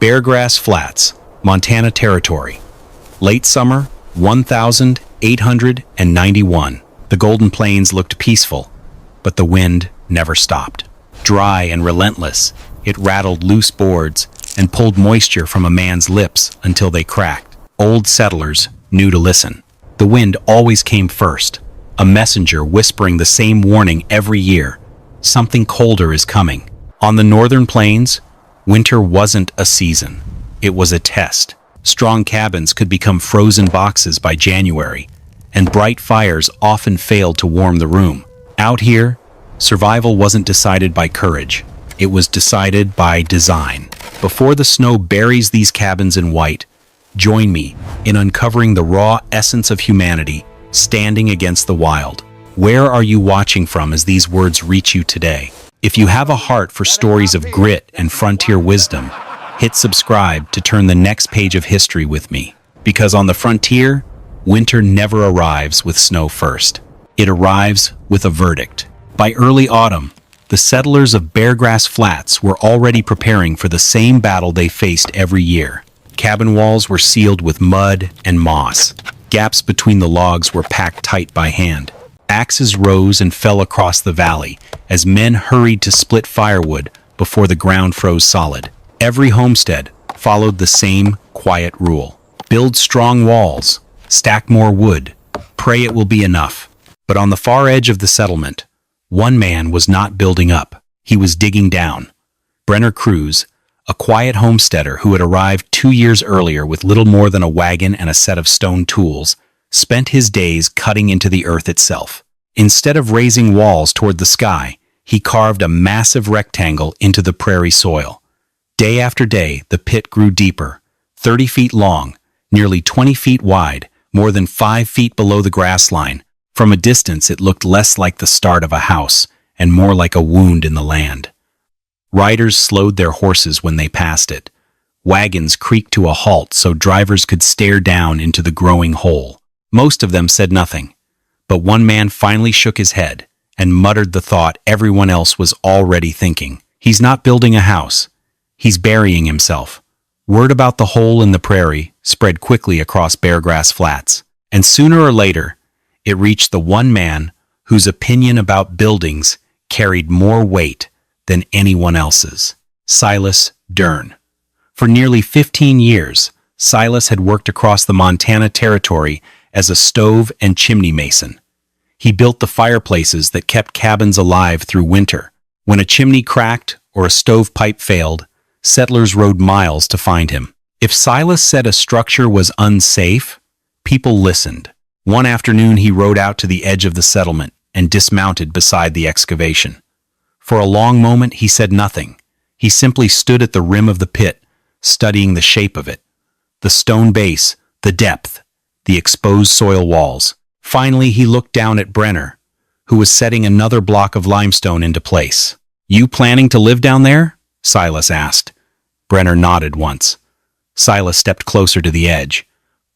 Beargrass Flats, Montana Territory. Late summer, 1891. The Golden Plains looked peaceful, but the wind never stopped. Dry and relentless, it rattled loose boards and pulled moisture from a man's lips until they cracked. Old settlers knew to listen. The wind always came first, a messenger whispering the same warning every year. Something colder is coming. On the northern plains, winter wasn't a season. It was a test. Strong cabins could become frozen boxes by January, and bright fires often failed to warm the room. Out here, survival wasn't decided by courage. It was decided by design. Before the snow buries these cabins in white, join me in uncovering the raw essence of humanity standing against the wild. Where are you watching from as these words reach you today? If you have a heart for stories of grit and frontier wisdom, hit subscribe to turn the next page of history with me. Because on the frontier, winter never arrives with snow first. It arrives with a verdict. By early autumn, the settlers of Beargrass Flats were already preparing for the same battle they faced every year. Cabin walls were sealed with mud and moss. Gaps between the logs were packed tight by hand. Axes rose and fell across the valley as men hurried to split firewood before the ground froze solid. Every homestead followed the same quiet rule. Build strong walls, stack more wood, pray it will be enough. But on the far edge of the settlement, one man was not building up. He was digging down. Brenner Cruz, a quiet homesteader who had arrived 2 years earlier with little more than a wagon and a set of stone tools, spent his days cutting into the earth itself. Instead of raising walls toward the sky, he carved a massive rectangle into the prairie soil. Day after day, the pit grew deeper, 30 feet long, nearly 20 feet wide, more than 5 feet below the grass line. From a distance, it looked less like the start of a house and more like a wound in the land. Riders slowed their horses when they passed it. Wagons creaked to a halt so drivers could stare down into the growing hole. Most of them said nothing, but one man finally shook his head and muttered the thought everyone else was already thinking. He's not building a house. He's burying himself. Word about the hole in the prairie spread quickly across Beargrass Flats, and sooner or later, it reached the one man whose opinion about buildings carried more weight than anyone else's. Silas Dern. For nearly 15 years, Silas had worked across the Montana Territory as a stove and chimney mason. He built the fireplaces that kept cabins alive through winter. When a chimney cracked or a stovepipe failed, settlers rode miles to find him. If Silas said a structure was unsafe, people listened. One afternoon, he rode out to the edge of the settlement and dismounted beside the excavation. For a long moment, he said nothing. He simply stood at the rim of the pit, studying the shape of it, the stone base, the depth, the exposed soil walls. Finally, he looked down at Brenner, who was setting another block of limestone into place. "You planning to live down there?" Silas asked. Brenner nodded once. Silas stepped closer to the edge.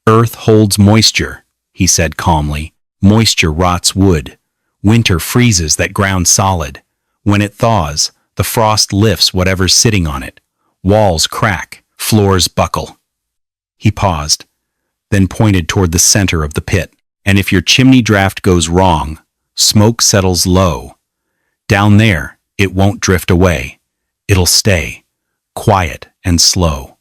"Earth holds moisture," he said calmly. "Moisture rots wood. Winter freezes that ground solid. When it thaws, the frost lifts whatever's sitting on it. Walls crack, floors buckle." He paused, then pointed toward the center of the pit. "And if your chimney draft goes wrong, smoke settles low. Down there, it won't drift away. It'll stay, quiet and slow."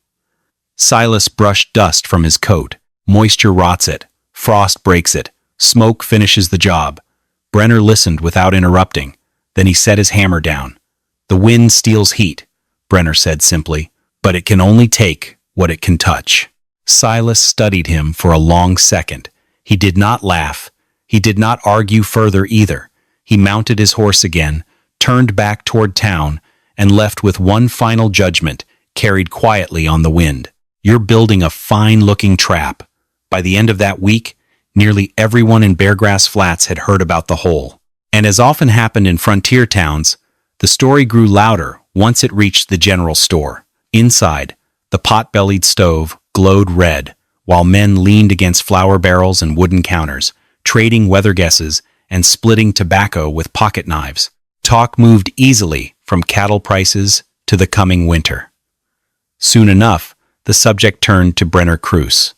Silas brushed dust from his coat. Moisture rots it. Frost breaks it. Smoke finishes the job. Brenner listened without interrupting. Then he set his hammer down. "The wind steals heat," Brenner said simply, "but it can only take what it can touch." Silas studied him for a long second. He did not laugh. He did not argue further either. He mounted his horse again, turned back toward town, and left with one final judgment carried quietly on the wind. "You're building a fine-looking trap." By the end of that week, nearly everyone in Beargrass Flats had heard about the hole. And as often happened in frontier towns, the story grew louder once it reached the general store. Inside, the pot-bellied stove glowed red, while men leaned against flour barrels and wooden counters, trading weather guesses and splitting tobacco with pocket knives. Talk moved easily from cattle prices to the coming winter. Soon enough, the subject turned to Brenner Kruse.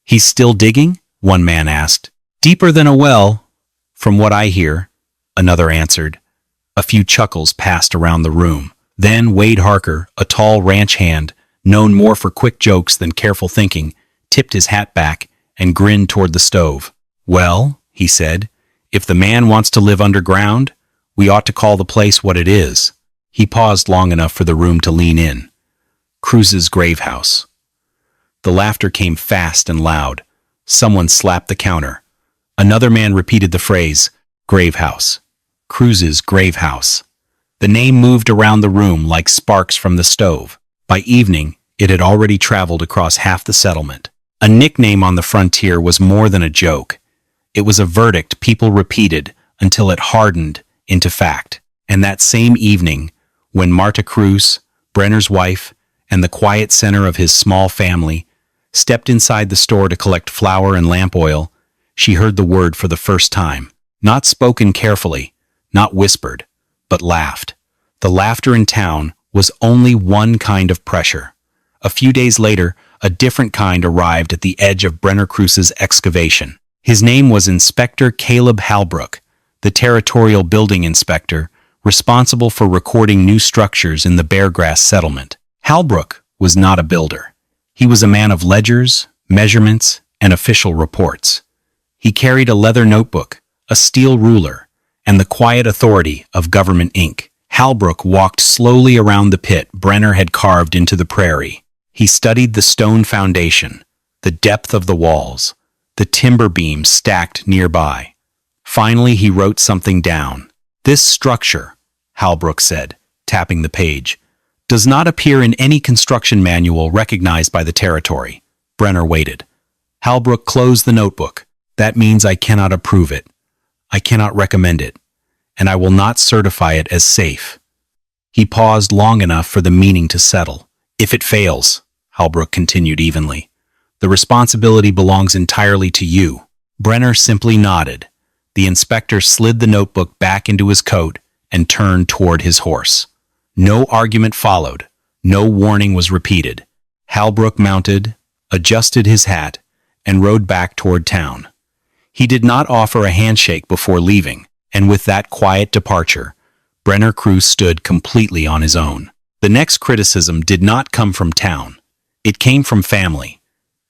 "He's still digging?" one man asked. "Deeper than a well, from what I hear," another answered. A few chuckles passed around the room. Then Wade Harker, a tall ranch hand, known more for quick jokes than careful thinking, tipped his hat back and grinned toward the stove. "Well," he said, "if the man wants to live underground, we ought to call the place what it is." He paused long enough for the room to lean in. Kruse's grave house. The laughter came fast and loud. Someone slapped the counter. Another man repeated the phrase, "grave house." Kruse's grave house. The name moved around the room like sparks from the stove. By evening, it had already traveled across half the settlement. A nickname on the frontier was more than a joke. It was a verdict people repeated until it hardened into fact. And that same evening, when Marta Kruse, Brenner's wife, and the quiet center of his small family, stepped inside the store to collect flour and lamp oil, she heard the word for the first time. Not spoken carefully, not whispered, but laughed. The laughter in town was only one kind of pressure. A few days later, a different kind arrived at the edge of Brenner Kruse's excavation. His name was Inspector Caleb Halbrook, the territorial building inspector, responsible for recording new structures in the Beargrass settlement. Halbrook was not a builder. He was a man of ledgers, measurements, and official reports. He carried a leather notebook, a steel ruler, and the quiet authority of government ink. Halbrook walked slowly around the pit Brenner had carved into the prairie. He studied the stone foundation, the depth of the walls, the timber beams stacked nearby. Finally, he wrote something down. "This structure," Halbrook said, tapping the page, "does not appear in any construction manual recognized by the territory." Brenner waited. Halbrook closed the notebook. "That means I cannot approve it. I cannot recommend it, and I will not certify it as safe." He paused long enough for the meaning to settle. "If it fails," Halbrook continued evenly, "the responsibility belongs entirely to you." Brenner simply nodded. The inspector slid the notebook back into his coat and turned toward his horse. No argument followed. No warning was repeated. Halbrook mounted, adjusted his hat, and rode back toward town. He did not offer a handshake before leaving, and with that quiet departure, Brenner Kruse stood completely on his own. The next criticism did not come from town. It came from family.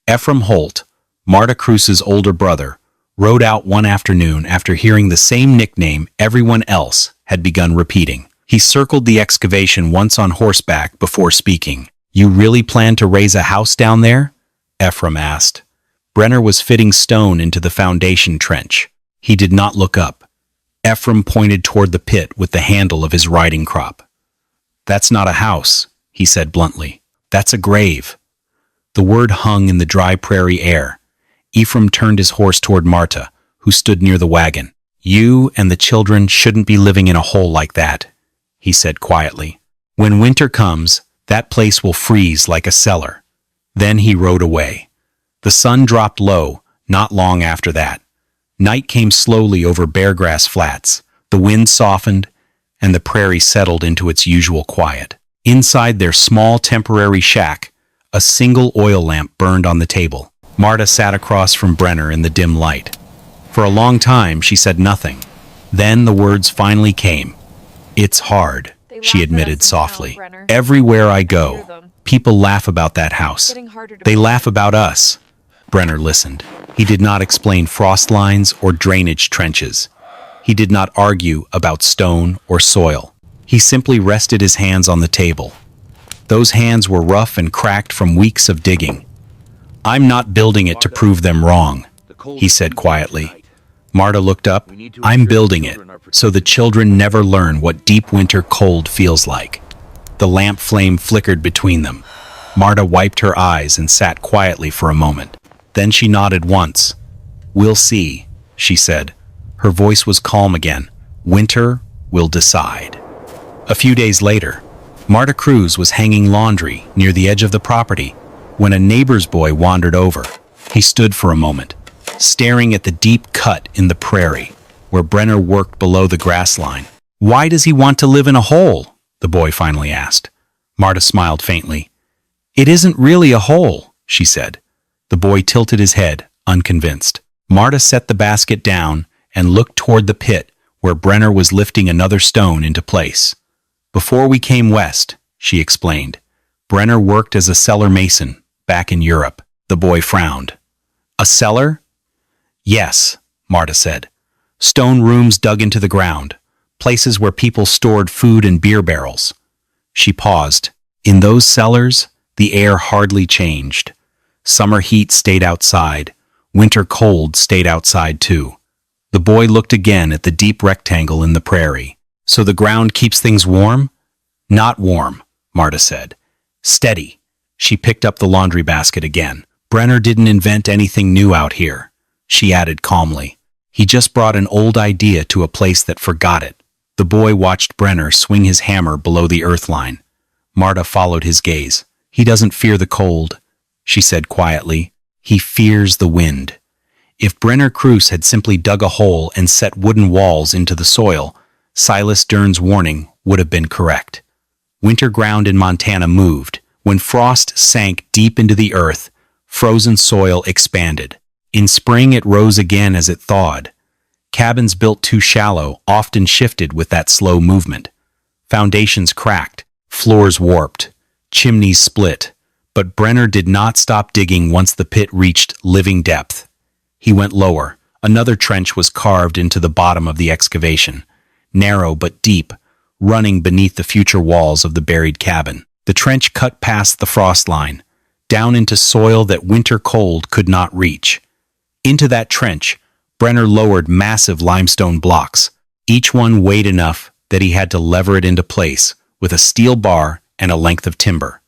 Ephraim Holt, Marta Kruse's older brother, rode out one afternoon after hearing the same nickname everyone else had begun repeating. He circled the excavation once on horseback before speaking. "You really plan to raise a house down there?" Ephraim asked. Brenner was fitting stone into the foundation trench. He did not look up. Ephraim pointed toward the pit with the handle of his riding crop. "That's not a house," he said bluntly. "That's a grave." The word hung in the dry prairie air. Ephraim turned his horse toward Marta, who stood near the wagon. "You and the children shouldn't be living in a hole like that," he said quietly. "When winter comes, that place will freeze like a cellar." Then he rode away. The sun dropped low, not long after that. Night came slowly over Beargrass Flats. The wind softened, and the prairie settled into its usual quiet. Inside their small temporary shack, a single oil lamp burned on the table. Marta sat across from Brenner in the dim light. For a long time, she said nothing. Then the words finally came. "It's hard," she admitted softly. "Everywhere I go, people laugh about that house. They laugh about us." Brenner listened. He did not explain frost lines or drainage trenches. He did not argue about stone or soil. He simply rested his hands on the table. Those hands were rough and cracked from weeks of digging. "I'm not building it to prove them wrong," he said quietly. Marta looked up. "I'm building it so the children never learn what deep winter cold feels like." The lamp flame flickered between them. Marta wiped her eyes and sat quietly for a moment. Then she nodded once. "We'll see," she said. Her voice was calm again. "Winter will decide." A few days later, Marta Kruse was hanging laundry near the edge of the property when a neighbor's boy wandered over. He stood for a moment, staring at the deep cut in the prairie where Brenner worked below the grass line. "Why does he want to live in a hole?" the boy finally asked. Marta smiled faintly. "It isn't really a hole," she said. The boy tilted his head, unconvinced. Marta set the basket down and looked toward the pit where Brenner was lifting another stone into place. "Before we came west," she explained, "Brenner worked as a cellar mason back in Europe." The boy frowned. "A cellar?" "Yes," Marta said. "Stone rooms dug into the ground, places where people stored food and beer barrels." She paused. In those cellars, the air hardly changed. Summer heat stayed outside. Winter cold stayed outside too. The boy looked again at the deep rectangle in the prairie. "So the ground keeps things warm?" "Not warm," Marta said. "Steady." She picked up the laundry basket again. "Brenner didn't invent anything new out here," she added calmly. "He just brought an old idea to a place that forgot it." The boy watched Brenner swing his hammer below the earth line. Marta followed his gaze. "He doesn't fear the cold," she said quietly. "He fears the wind." If Brenner Cruz had simply dug a hole and set wooden walls into the soil, Silas Dern's warning would have been correct. Winter ground in Montana moved. When frost sank deep into the earth, frozen soil expanded. In spring it rose again as it thawed. Cabins built too shallow often shifted with that slow movement. Foundations cracked, floors warped, chimneys split. But Brenner did not stop digging once the pit reached living depth. He went lower. Another trench was carved into the bottom of the excavation, narrow but deep, running beneath the future walls of the buried cabin. The trench cut past the frost line, down into soil that winter cold could not reach. Into that trench, Brenner lowered massive limestone blocks. Each one weighed enough that he had to lever it into place with a steel bar and a length of timber.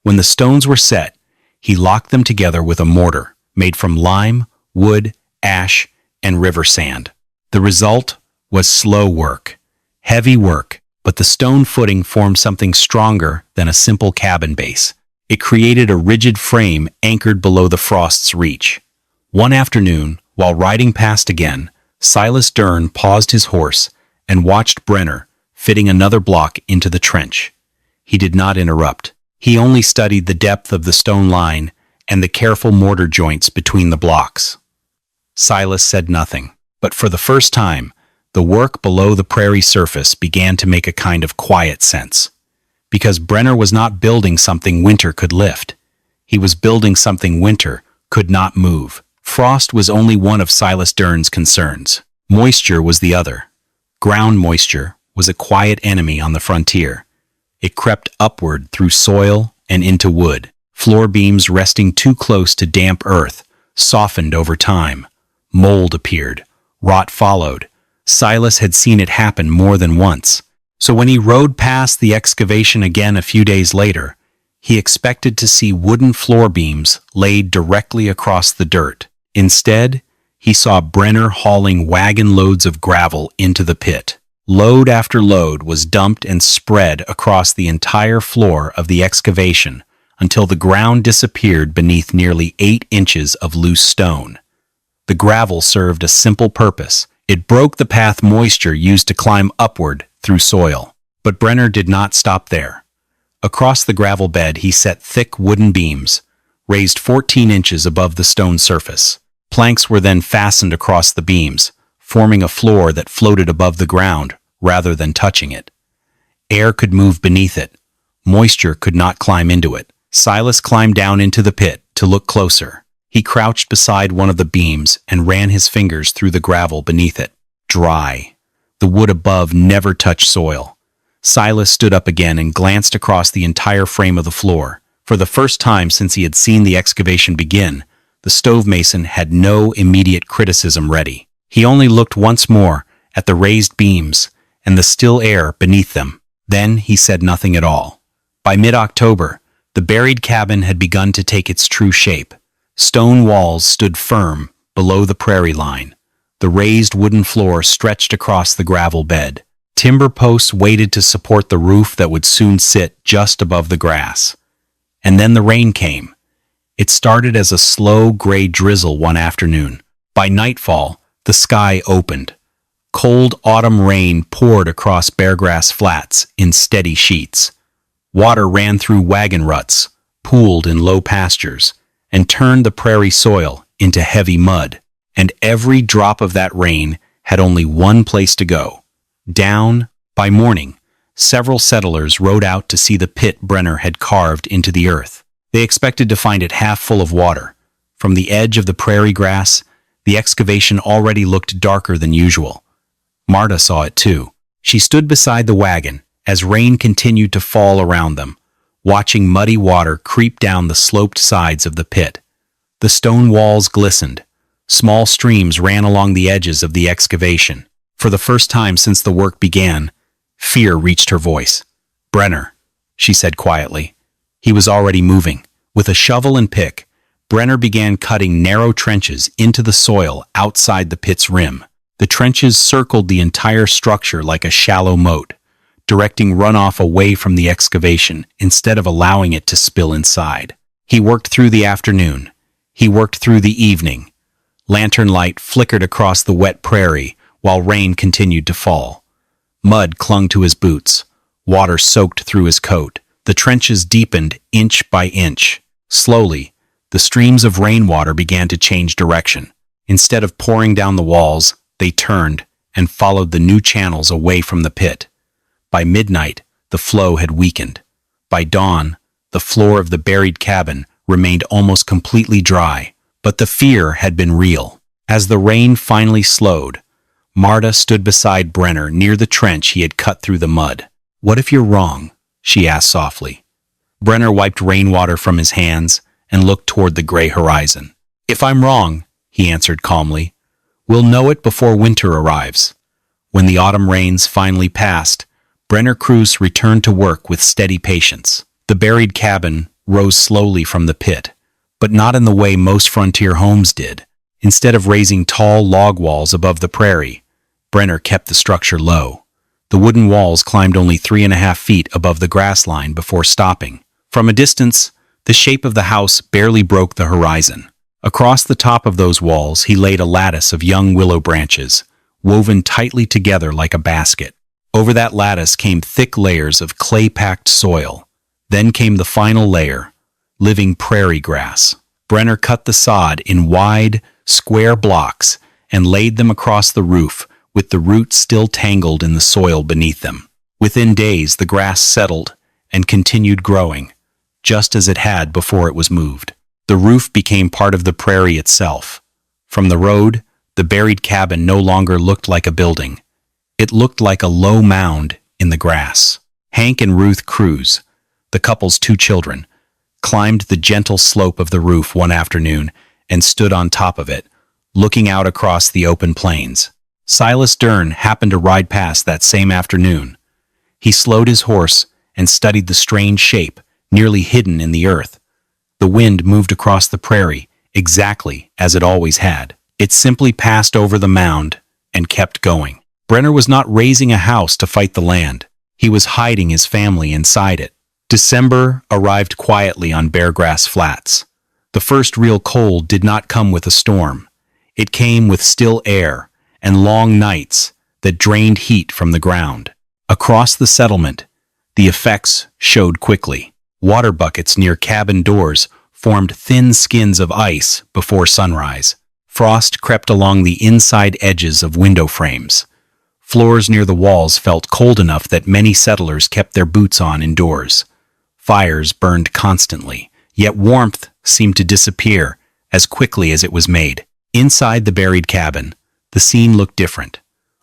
When the stones were set, he locked them together with a mortar made from lime, wood, ash, and river sand. The result was slow work, heavy work, but the stone footing formed something stronger than a simple cabin base. It created a rigid frame anchored below the frost's reach. One afternoon, while riding past again, Silas Dern paused his horse and watched Brenner fitting another block into the trench. He did not interrupt. He only studied the depth of the stone line and the careful mortar joints between the blocks. Silas said nothing, but for the first time, the work below the prairie surface began to make a kind of quiet sense. Because Brenner was not building something winter could lift. He was building something winter could not move. Frost was only one of Silas Dern's concerns. Moisture was the other. Ground moisture was a quiet enemy on the frontier. It crept upward through soil and into wood. Floor beams resting too close to damp earth softened over time. Mold appeared. Rot followed. Silas had seen it happen more than once. So when he rode past the excavation again a few days later, he expected to see wooden floor beams laid directly across the dirt. Instead, he saw Brenner hauling wagon loads of gravel into the pit. Load after load was dumped and spread across the entire floor of the excavation until the ground disappeared beneath nearly 8 inches of loose stone. The gravel served a simple purpose. It broke the path moisture used to climb upward through soil. But Brenner did not stop there. Across the gravel bed he set thick wooden beams, raised 14 inches above the stone surface. Planks were then fastened across the beams, forming a floor that floated above the ground rather than touching it. Air could move beneath it. Moisture could not climb into it. Silas climbed down into the pit to look closer. He crouched beside one of the beams and ran his fingers through the gravel beneath it. Dry. The wood above never touched soil. Silas stood up again and glanced across the entire frame of the floor. For the first time since he had seen the excavation begin, the stovemason had no immediate criticism ready. He only looked once more at the raised beams and the still air beneath them. Then he said nothing at all. By mid-October, the buried cabin had begun to take its true shape. Stone walls stood firm below the prairie line. The raised wooden floor stretched across the gravel bed. Timber posts waited to support the roof that would soon sit just above the grass. And then the rain came. It started as a slow gray drizzle one afternoon. By nightfall, the sky opened. Cold autumn rain poured across Beargrass Flats in steady sheets. Water ran through wagon ruts, pooled in low pastures, and turned the prairie soil into heavy mud. And every drop of that rain had only one place to go: down. By morning, several settlers rode out to see the pit Brenner had carved into the earth. They expected to find it half full of water. From the edge of the prairie grass, the excavation already looked darker than usual. Marta saw it too. She stood beside the wagon as rain continued to fall around them, watching muddy water creep down the sloped sides of the pit. The stone walls glistened. Small streams ran along the edges of the excavation. For the first time since the work began, fear reached her voice. "Brenner," she said quietly. He was already moving. With a shovel and pick, Brenner began cutting narrow trenches into the soil outside the pit's rim. The trenches circled the entire structure like a shallow moat, directing runoff away from the excavation instead of allowing it to spill inside. He worked through the afternoon. He worked through the evening. Lantern light flickered across the wet prairie while rain continued to fall. Mud clung to his boots. Water soaked through his coat. The trenches deepened inch by inch. Slowly, the streams of rainwater began to change direction. Instead of pouring down the walls, they turned and followed the new channels away from the pit. By midnight, the flow had weakened. By dawn, the floor of the buried cabin remained almost completely dry, but the fear had been real. As the rain finally slowed, Marta stood beside Brenner near the trench he had cut through the mud. "What if you're wrong?" she asked softly. Brenner wiped rainwater from his hands and looked toward the gray horizon. "If I'm wrong," he answered calmly, "we'll know it before winter arrives." When the autumn rains finally passed, Brenner crews returned to work with steady patience. The buried cabin rose slowly from the pit, but not in the way most frontier homes did. Instead of raising tall log walls above the prairie, Brenner kept the structure low. The wooden walls climbed only 3.5 feet above the grass line before stopping. From a distance, the shape of the house barely broke the horizon. Across the top of those walls, he laid a lattice of young willow branches, woven tightly together like a basket. Over that lattice came thick layers of clay-packed soil. Then came the final layer, living prairie grass. Brenner cut the sod in wide, square blocks and laid them across the roof, with the roots still tangled in the soil beneath them. Within days, the grass settled and continued growing, just as it had before it was moved. The roof became part of the prairie itself. From the road, the buried cabin no longer looked like a building. It looked like a low mound in the grass. Hank and Ruth Cruz, the couple's 2 children, climbed the gentle slope of the roof one afternoon and stood on top of it, looking out across the open plains. Silas Dern happened to ride past that same afternoon. He slowed his horse and studied the strange shape, nearly hidden in the earth. The wind moved across the prairie, exactly as it always had. It simply passed over the mound and kept going. Brenner was not raising a house to fight the land. He was hiding his family inside it. December arrived quietly on Beargrass Flats. The first real cold did not come with a storm. It came with still air and long nights that drained heat from the ground. Across the settlement, the effects showed quickly. Water buckets near cabin doors formed thin skins of ice before sunrise. Frost crept along the inside edges of window frames. Floors near the walls felt cold enough that many settlers kept their boots on indoors. Fires burned constantly, yet warmth seemed to disappear as quickly as it was made. Inside the buried cabin, the scene looked different.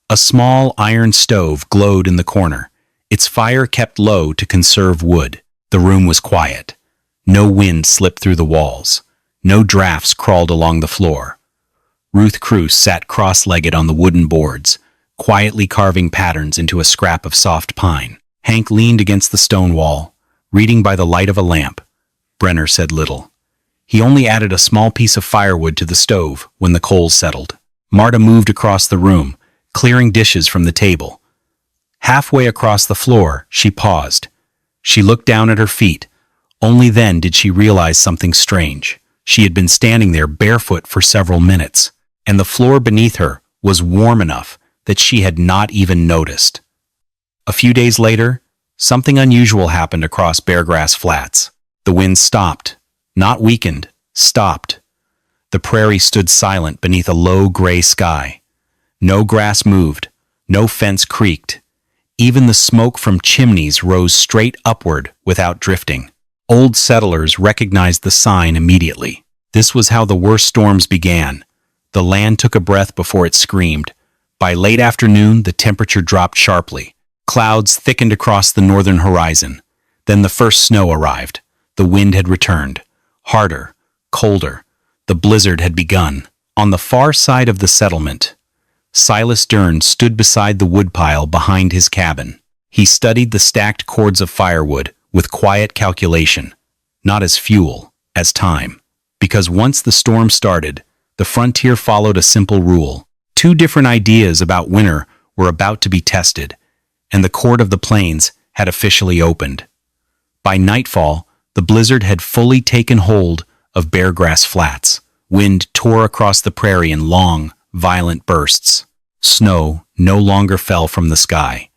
A small iron stove glowed in the corner. Its fire kept low to conserve wood. The room was quiet. No wind slipped through the walls. No drafts crawled along the floor. Ruth Cruz sat cross-legged on the wooden boards, quietly carving patterns into a scrap of soft pine. Hank leaned against the stone wall, reading by the light of a lamp. Brenner said little. He only added a small piece of firewood to the stove when the coals settled. Marta moved across the room, clearing dishes from the table. Halfway across the floor, she paused. She looked down at her feet. Only then did she realize something strange. She had been standing there barefoot for several minutes, and the floor beneath her was warm enough that she had not even noticed. A few days later, something unusual happened across Beargrass Flats. The wind stopped, not weakened, stopped. The prairie stood silent beneath a low gray sky. No grass moved, no fence creaked. Even the smoke from chimneys rose straight upward without drifting. Old settlers recognized the sign immediately. This was how the worst storms began. The land took a breath before it screamed. By late afternoon, the temperature dropped sharply. Clouds thickened across the northern horizon. Then the first snow arrived. The wind had returned. Harder, colder. The blizzard had begun. On the far side of the settlement, Silas Dern stood beside the woodpile behind his cabin. He studied the stacked cords of firewood with quiet calculation, not as fuel, as time. Because once the storm started, the frontier followed a simple rule. Two different ideas about winter were about to be tested, and the court of the plains had officially opened. By nightfall, the blizzard had fully taken hold of Beargrass Flats. Wind tore across the prairie in long, violent bursts. Snow no longer fell from the sky.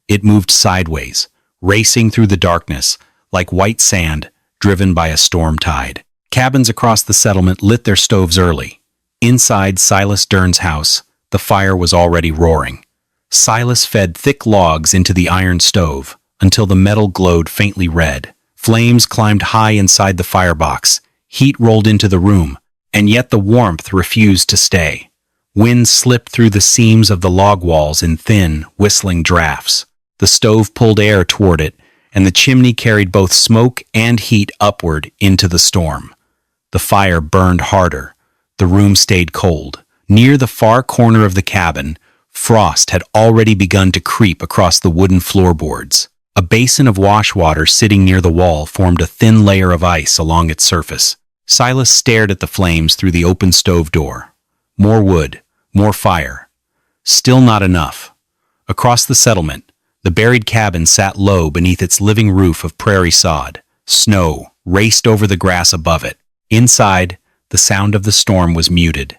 It moved sideways, racing through the darkness like white sand driven by a storm tide. Cabins across the settlement lit their stoves early. Inside Silas Dern's house, the fire was already roaring. Silas fed thick logs into the iron stove until the metal glowed faintly red. Flames climbed high inside the firebox. Heat rolled into the room, and yet the warmth refused to stay. Wind slipped through the seams of the log walls in thin, whistling drafts. The stove pulled air toward it, and the chimney carried both smoke and heat upward into the storm. The fire burned harder. The room stayed cold. Near the far corner of the cabin, frost had already begun to creep across the wooden floorboards. A basin of wash water sitting near the wall formed a thin layer of ice along its surface. Silas stared at the flames through the open stove door. More wood, more fire. Still not enough. Across the settlement, the buried cabin sat low beneath its living roof of prairie sod. Snow raced over the grass above it. Inside, the sound of the storm was muted.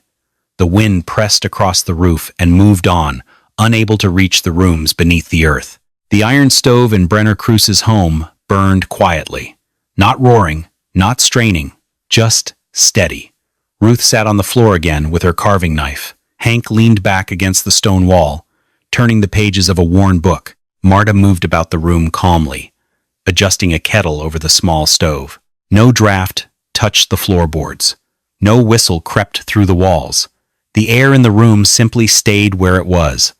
The wind pressed across the roof and moved on, unable to reach the rooms beneath the earth. The iron stove in Brenner Cruce's home burned quietly. Not roaring, not straining, just steady. Ruth sat on the floor again with her carving knife. Hank leaned back against the stone wall, turning the pages of a worn book. Marta moved about the room calmly, adjusting a kettle over the small stove. No draft touched the floorboards. No whistle crept through the walls. The air in the room simply stayed where it was.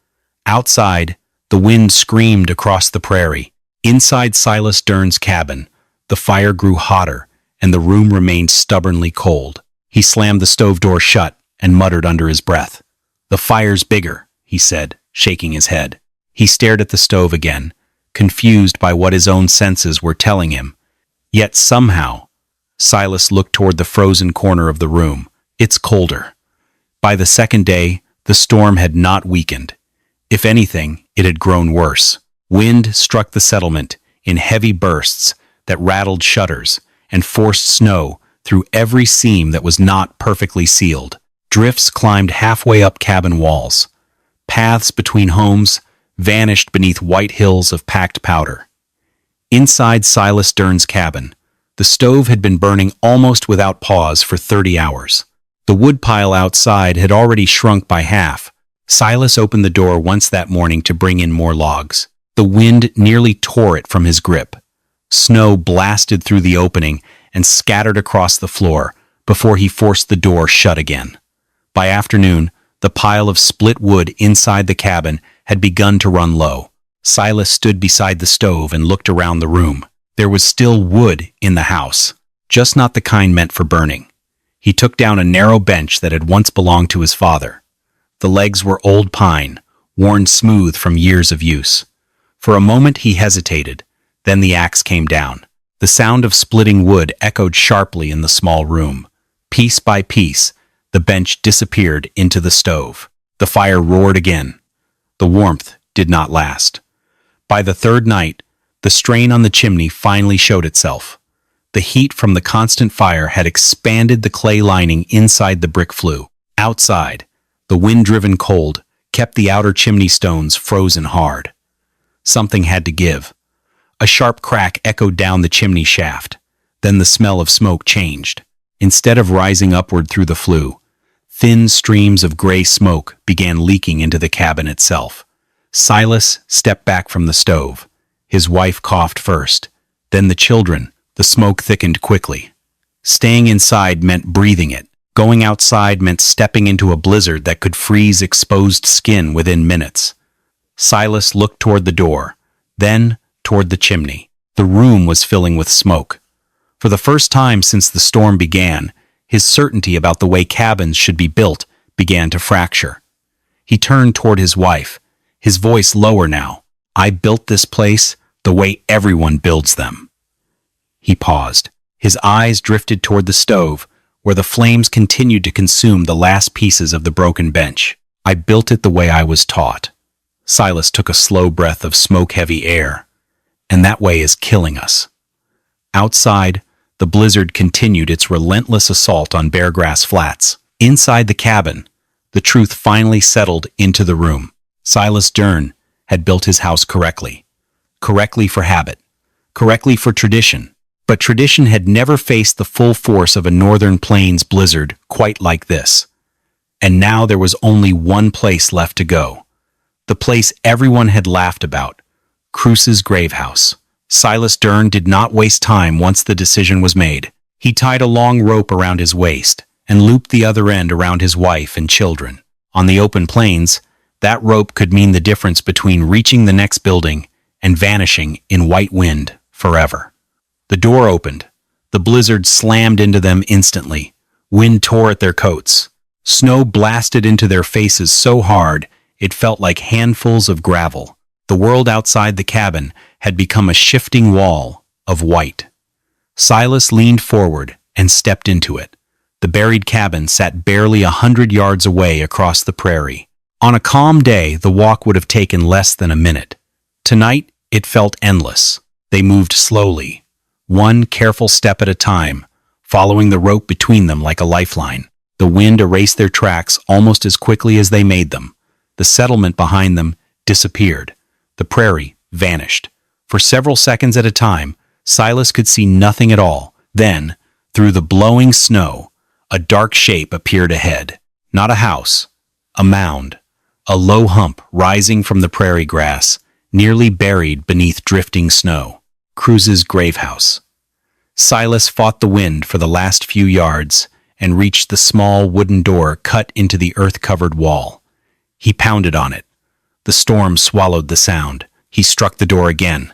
Outside, the wind screamed across the prairie. Inside Silas Dern's cabin, the fire grew hotter, and the room remained stubbornly cold. He slammed the stove door shut and muttered under his breath. "The fire's bigger," he said, shaking his head. He stared at the stove again, confused by what his own senses were telling him. Yet somehow, Silas looked toward the frozen corner of the room. It's colder. By the second day, the storm had not weakened. If anything, it had grown worse. Wind struck the settlement in heavy bursts that rattled shutters and forced snow through every seam that was not perfectly sealed. Drifts climbed halfway up cabin walls. Paths between homes vanished beneath white hills of packed powder. Inside Silas Dern's cabin, the stove had been burning almost without pause for 30 hours. The woodpile outside had already shrunk by half. Silas opened the door once that morning to bring in more logs. The wind nearly tore it from his grip. Snow blasted through the opening and scattered across the floor before he forced the door shut again. By afternoon, the pile of split wood inside the cabin had begun to run low. Silas stood beside the stove and looked around the room. There was still wood in the house, just not the kind meant for burning. He took down a narrow bench that had once belonged to his father. The legs were old pine, worn smooth from years of use. For a moment he hesitated, then the axe came down. The sound of splitting wood echoed sharply in the small room. Piece by piece, the bench disappeared into the stove. The fire roared again. The warmth did not last. By the third night, the strain on the chimney finally showed itself. The heat from the constant fire had expanded the clay lining inside the brick flue. Outside, the wind-driven cold kept the outer chimney stones frozen hard. Something had to give. A sharp crack echoed down the chimney shaft. Then the smell of smoke changed. Instead of rising upward through the flue, thin streams of gray smoke began leaking into the cabin itself. Silas stepped back from the stove. His wife coughed first, then the children. The smoke thickened quickly. Staying inside meant breathing it. Going outside meant stepping into a blizzard that could freeze exposed skin within minutes. Silas looked toward the door, then toward the chimney. The room was filling with smoke. For the first time since the storm began, his certainty about the way cabins should be built began to fracture. He turned toward his wife, his voice lower now. "I built this place the way everyone builds them." He paused. His eyes drifted toward the stove, where the flames continued to consume the last pieces of the broken bench. "I built it the way I was taught." Silas took a slow breath of smoke-heavy air. "And that way is killing us." Outside, the blizzard continued its relentless assault on Beargrass Flats. Inside the cabin, the truth finally settled into the room. Silas Dern had built his house correctly. Correctly for habit. Correctly for tradition. But tradition had never faced the full force of a northern plains blizzard quite like this. And now there was only one place left to go. The place everyone had laughed about, Cruce's grave house. Silas Dern did not waste time once the decision was made. He tied a long rope around his waist and looped the other end around his wife and children. On the open plains, that rope could mean the difference between reaching the next building and vanishing in white wind forever. The door opened. The blizzard slammed into them instantly. Wind tore at their coats. Snow blasted into their faces so hard it felt like handfuls of gravel. The world outside the cabin had become a shifting wall of white. Silas leaned forward and stepped into it. The buried cabin sat barely 100 yards away across the prairie. On a calm day, the walk would have taken less than a minute. Tonight, it felt endless. They moved slowly, one careful step at a time, following the rope between them like a lifeline. The wind erased their tracks almost as quickly as they made them. The settlement behind them disappeared. The prairie vanished. For several seconds at a time, Silas could see nothing at all. Then, through the blowing snow, a dark shape appeared ahead. Not a house, a mound, a low hump rising from the prairie grass, nearly buried beneath drifting snow. Cruce's grave house. Silas fought the wind for the last few yards and reached the small wooden door cut into the earth-covered wall. He pounded on it. The storm swallowed the sound. He struck the door again.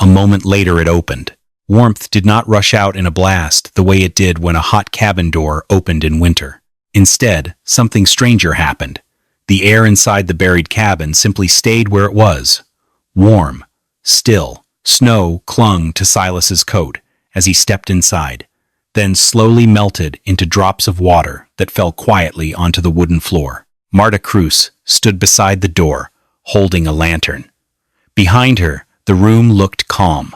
A moment later it opened. Warmth did not rush out in a blast the way it did when a hot cabin door opened in winter. Instead, something stranger happened. The air inside the buried cabin simply stayed where it was. Warm, still. Snow clung to Silas's coat as he stepped inside, then slowly melted into drops of water that fell quietly onto the wooden floor. Marta Cruce stood beside the door, holding a lantern. Behind her, the room looked calm.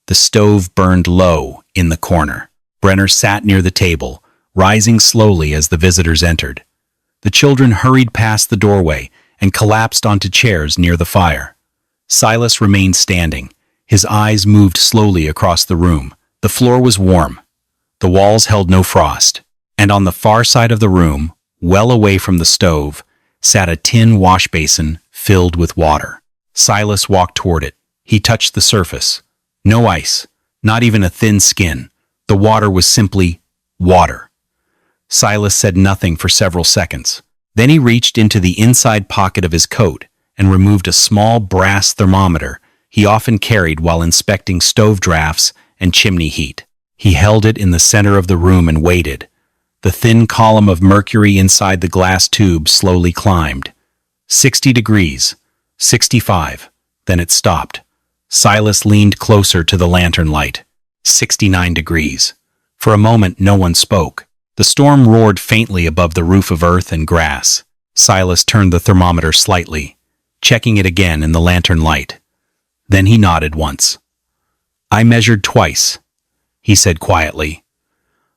The stove burned low in the corner. Brenner sat near the table, rising slowly as the visitors entered. The children hurried past the doorway and collapsed onto chairs near the fire. Silas remained standing. His eyes moved slowly across the room. The floor was warm. The walls held no frost. And on the far side of the room, well away from the stove, sat a tin wash basin filled with water. Silas walked toward it. He touched the surface. No ice, not even a thin skin. The water was simply water. Silas said nothing for several seconds. Then he reached into the inside pocket of his coat and removed a small brass thermometer he often carried while inspecting stove drafts and chimney heat. He held it in the center of the room and waited. The thin column of mercury inside the glass tube slowly climbed. 60 degrees, 65. Then it stopped. Silas leaned closer to the lantern light. 69 degrees. For a moment, no one spoke. The storm roared faintly above the roof of earth and grass. Silas turned the thermometer slightly, checking it again in the lantern light. Then he nodded once. "I measured twice," he said quietly.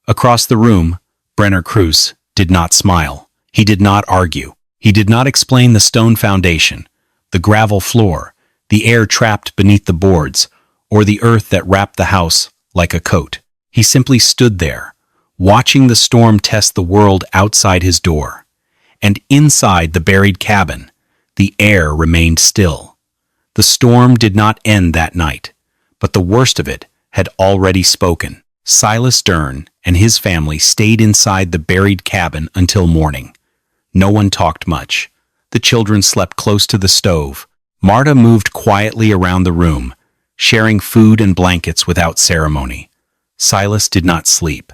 Across the room, Brenner Cruce did not smile. He did not argue. He did not explain the stone foundation, the gravel floor, the air trapped beneath the boards, or the earth that wrapped the house like a coat. He simply stood there, watching the storm test the world outside his door. And inside the buried cabin, the air remained still. The storm did not end that night, but the worst of it had already spoken. Silas Dern and his family stayed inside the buried cabin until morning. No one talked much. The children slept close to the stove. Marta moved quietly around the room, sharing food and blankets without ceremony. Silas did not sleep.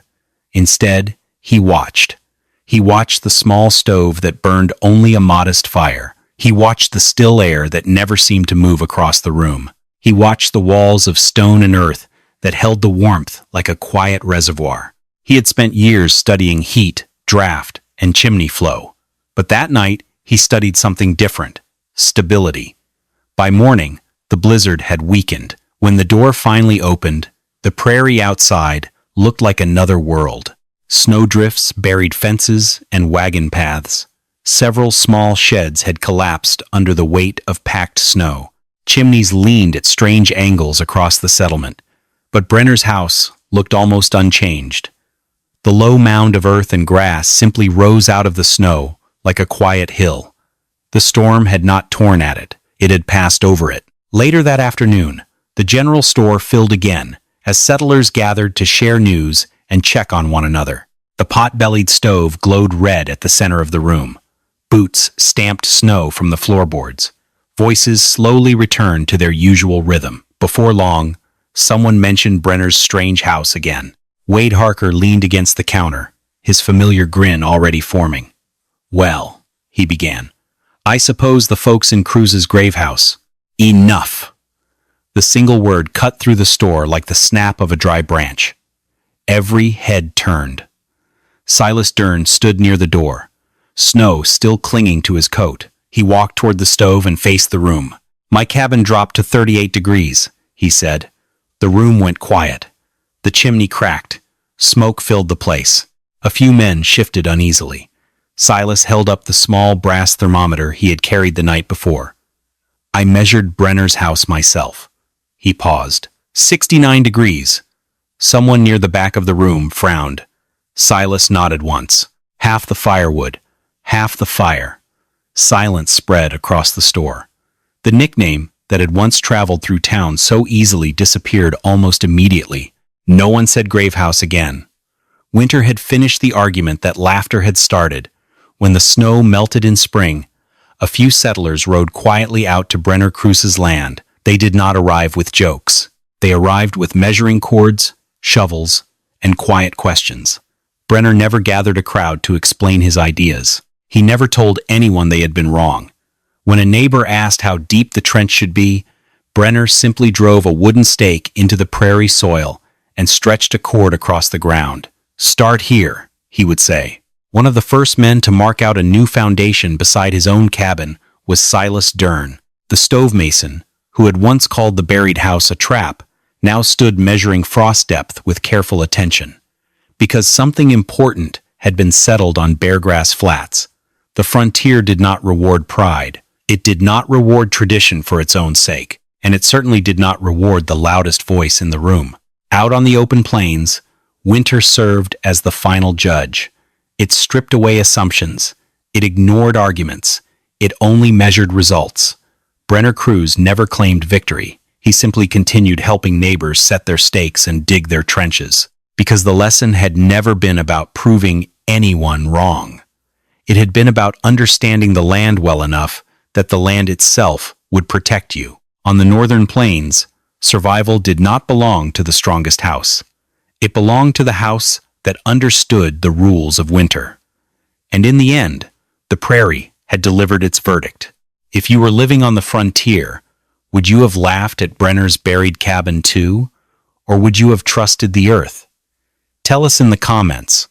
Instead, he watched. He watched the small stove that burned only a modest fire. He watched the still air that never seemed to move across the room. He watched the walls of stone and earth that held the warmth like a quiet reservoir. He had spent years studying heat, draft, and chimney flow. But that night, he studied something different: stability. By morning, the blizzard had weakened. When the door finally opened, the prairie outside looked like another world. Snowdrifts buried fences and wagon paths. Several small sheds had collapsed under the weight of packed snow. Chimneys leaned at strange angles across the settlement. But Brenner's house looked almost unchanged. The low mound of earth and grass simply rose out of the snow like a quiet hill. The storm had not torn at it. It had passed over it. Later that afternoon, the general store filled again as settlers gathered to share news and check on one another. The pot-bellied stove glowed red at the center of the room. Boots stamped snow from the floorboards. Voices slowly returned to their usual rhythm. Before long, someone mentioned Brenner's strange house again. Wade Harker leaned against the counter, his familiar grin already forming. "Well," he began, "I suppose the folks in Cruz's grave house." "Enough!" The single word cut through the store like the snap of a dry branch. Every head turned. Silas Dern stood near the door, snow still clinging to his coat. He walked toward the stove and faced the room. "My cabin dropped to 38 degrees, he said. The room went quiet. The chimney cracked. Smoke filled the place. A few men shifted uneasily. Silas held up the small brass thermometer he had carried the night before. "I measured Brenner's house myself." He paused. 69 degrees. Someone near the back of the room frowned. Silas nodded once. Half the firewood. Half the fire. Silence spread across the store. The nickname that had once traveled through town so easily disappeared almost immediately. No one said gravehouse again. Winter had finished the argument that laughter had started. When the snow melted in spring, a few settlers rode quietly out to Brenner Cruz's land. They did not arrive with jokes. They arrived with measuring cords, shovels, and quiet questions. Brenner never gathered a crowd to explain his ideas. He never told anyone they had been wrong. When a neighbor asked how deep the trench should be, Brenner simply drove a wooden stake into the prairie soil and stretched a cord across the ground. "Start here," he would say. One of the first men to mark out a new foundation beside his own cabin was Silas Dern. The stove mason, who had once called the buried house a trap, now stood measuring frost depth with careful attention. Because something important had been settled on Beargrass Flats, the frontier did not reward pride. It did not reward tradition for its own sake, and it certainly did not reward the loudest voice in the room. Out on the open plains, winter served as the final judge. It stripped away assumptions. It ignored arguments. It only measured results. Brenner Cruz never claimed victory. He simply continued helping neighbors set their stakes and dig their trenches, because the lesson had never been about proving anyone wrong. It had been about understanding the land well enough that the land itself would protect you. On the northern plains, survival did not belong to the strongest house. It belonged to the house that understood the rules of winter. And in the end, the prairie had delivered its verdict. If you were living on the frontier, would you have laughed at Brenner's buried cabin too? Or would you have trusted the earth? Tell us in the comments.